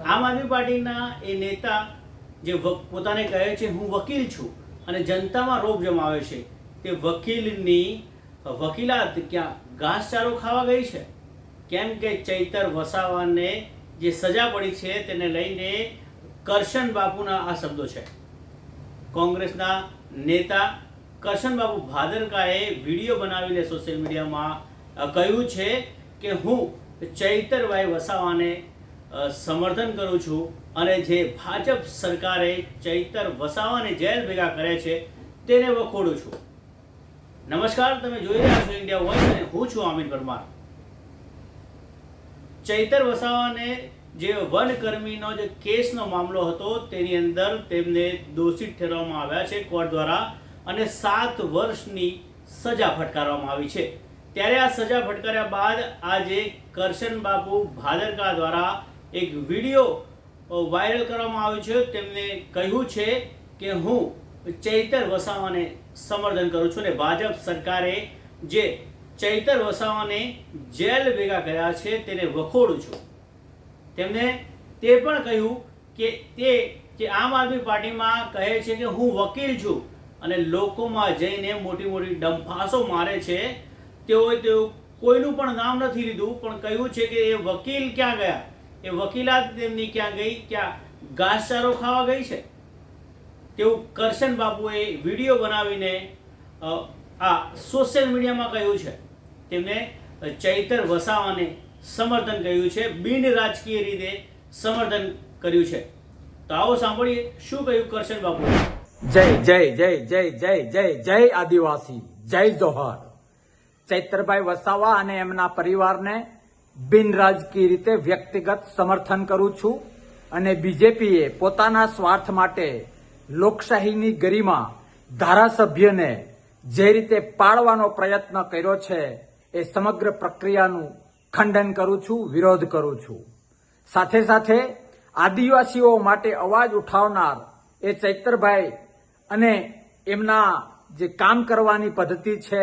આમ આદમી પાર્ટીના એ નેતા જે પોતાને કહે છે હું વકીલ છું અને જનતામાં રોબ જમાવે છે, તે વકીલની વકીલાત ક્યાં ઘાસચારો ખાવા ગઈ છે? કેમ કે ચૈતર વસાવાને જે સજા પડી છે તેને લઈને કરશન બાપુના આ શબ્દો છે. કોંગ્રેસના નેતા કરશન બાપુ ભાદરકાએ વિડીયો બનાવીને સોશિયલ મીડિયામાં કહ્યું છે કે હું ચૈતરભાઈ વસાવાને સમર્થન કરું છું અને જે ભાજપ સરકારે ચૈતર વસાવાને જેલ ભેગા કરે છે તેને વખોડું છું. નમસ્કાર, તમે જોઈ રહ્યા છો ઇન્ડિયા વોઇસ અને હું છું અમિત પરમાર. ચૈતર વસાવાને જે વનકર્મીનો જે કેસનો મામલો હતો તેની અંદર તેમને દોષિત ઠેરવવામાં આવ્યા છે કોર્ટ દ્વારા અને 7 વર્ષની સજા ફટકારવામાં આવી છે. ત્યારે આ સજા ફટકાર્યા બાદ આજે કરશન બાપુ ભાદરકા દ્વારા એક વિડીયો વાયરલ કરવામાં આવ્યો છે. તેમને કહ્યું છે કે હું ચૈતર વસાવાને સમર્થન કરું છું અને ભાજપ સરકારે જે ચૈતર વસાવાને જેલ ભેગા કર્યા છે તેને વખોડું છું. તેમને તે પણ કહ્યું કે તે જે આમ આદમી પાર્ટીમાં કહે છે કે હું વકીલ છું અને લોકોમાં જઈને મોટી મોટી ડંફાસો મારે છે, તેઓ કોઈનું પણ નામ નથી લીધું, પણ કહ્યું છે કે એ વકીલ ક્યાં ગયા, એ વકીલાત તેમની ક્યાં ગઈ, ક્યાં ઘાસચારો ખાવા ગઈ છે, તેવું કરશન બાપુએ વિડીયો બનાવીને આ સોશિયલ મીડિયામાં કહ્યું છે. તેમને ચૈતર વસાવાને સમર્થન કર્યું છે, બિન રાજકીય રીતે સમર્થન કર્યું છે. તો આવો સાંભળીએ શું કહ્યું કરશન બાપુએ. જય જય જય જય જય જય જય આદિવાસી, જય જોહર. ચૈતરભાઈ વસાવા અને એમના પરિવારને બિન રાજકીય રીતે વ્યક્તિગત સમર્થન કરું છું અને બીજેપીએ પોતાના સ્વાર્થ માટે લોકશાહીની ગરિમા ધારાસભ્યને જે રીતે પાડવાનો પ્રયત્ન કર્યો છે એ સમગ્ર પ્રક્રિયાનું ખંડન કરું છું, વિરોધ કરું છું. સાથે સાથે આદિવાસીઓ માટે અવાજ ઉઠાવનાર એ ચૈતરભાઈ અને એમના જે કામ કરવાની પદ્ધતિ છે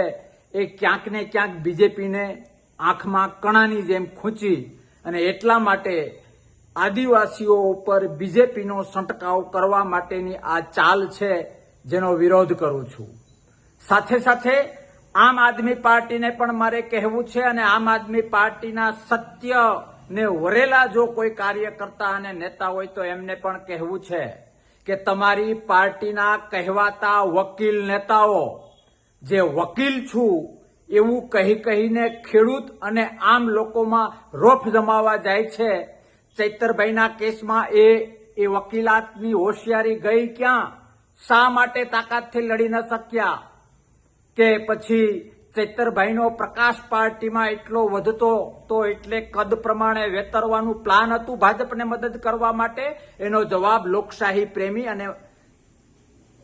એ ક્યાંક ને ક્યાંક બીજેપીને આંખમાં કણાની જેમ ખૂંચી અને એટલા માટે આદિવાસીઓ ઉપર બીજેપીનો છંટકાવ કરવા માટેની આ ચાલ છે, જેનો વિરોધ કરું છું. સાથે સાથે આમ આદમી પાર્ટીને પણ મારે કહેવું છે અને આમ આદમી પાર્ટીના સત્ય ને વરેલા જો કોઈ કાર્યકર્તા અને નેતા હોય તો એમને પણ કહેવું છે કે તમારી પાર્ટીના કહેવાતા વકીલ નેતાઓ જે વકીલ છું એવું કહીને ખેડૂત અને આમ લોકોમાં રોફ જમાવા જાય છે. ચૈતરભાઈના કેસમાં એ વકીલાતની હોશિયારી ગઈ ક્યાં? શા માટે તાકાતથી લડી ન શક્યા? કે પછી ચૈતરભાઈનો પ્રકાશ પાર્ટીમાં એટલો વધતો તો એટલે કદ પ્રમાણે વેતરવાનું પ્લાન હતું ભાજપને મદદ કરવા માટે? એનો જવાબ લોકશાહી પ્રેમી અને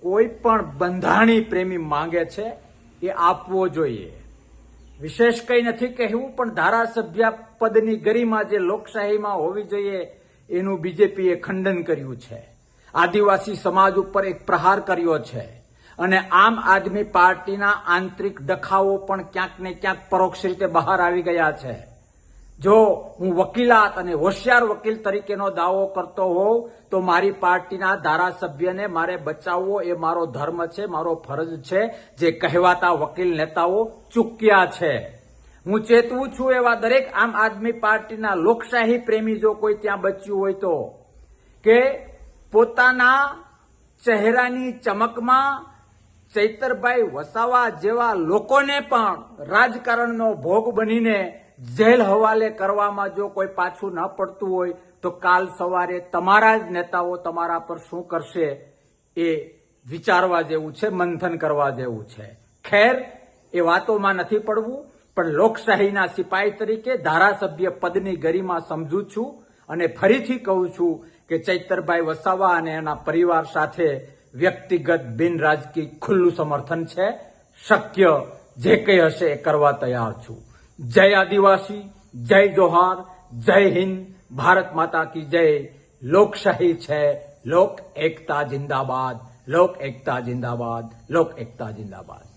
કોઈ પણ બંધારણી પ્રેમી માંગે છે એ આપવો જોઈએ. વિશેષ કંઈ નથી કહેવું, પણ ધારાસભ્ય પદની ગરિમા જે લોકશાહીમાં હોવી જોઈએ એનું બીજેપીએ ખંડન કર્યું છે. આદિવાસી સમાજ ઉપર એક પ્રહાર કર્યો છે અને આમ આદમી પાર્ટીના આંતરિક દખાવો પણ ક્યાંક ને ક્યાંક પરોક્ષ રીતે બહાર આવી ગયા છે. જો હું વકીલાત અને હોશિયાર વકીલ તરીકેનો દાવો કરતો હોઉં તો મારી પાર્ટીના ધારાસભ્યને મારે બચાવવો એ મારો ધર્મ છે, મારો ફરજ છે, જે કહેવાતા વકીલ નેતાઓ ચૂક્યા છે. હું ચેતવું છું એવા દરેક આમ આદમી પાર્ટીના લોકશાહી પ્રેમી જો કોઈ ત્યાં બચ્યું હોય તો, કે પોતાના ચહેરાની ચમકમાં ચૈતરભાઈ વસાવા જેવા લોકોને પણ રાજકારણનો ભોગ બનીને જેલ હવાલે કરવામાં જો કોઈ પાછું ન પડતું હોય તો કાલ સવારે તમારા જ નેતાઓ તમારા પર શું કરશે એ વિચારવા જેવું છે, મંથન કરવા જેવું છે. ખેર, એ વાતોમાં નથી પડવું, પણ લોકશાહીના સિપાહી તરીકે ધારાસભ્ય પદની ગરિમા સમજું છું અને ફરીથી કહું છું કે ચૈતરભાઈ વસાવા અને એના પરિવાર સાથે વ્યક્તિગત બિન રાજકીય ખુલ્લું સમર્થન છે. શક્ય જે કંઈ હશે એ કરવા તૈયાર છું. જય આદિવાસી, જય જોહાર, જય હિન્દ, ભારત માતા કી જય. લોકશાહી છે, લોક એકતા જિંદાબાદ, લોક એકતા જિંદાબાદ, લોક એકતા જિંદાબાદ.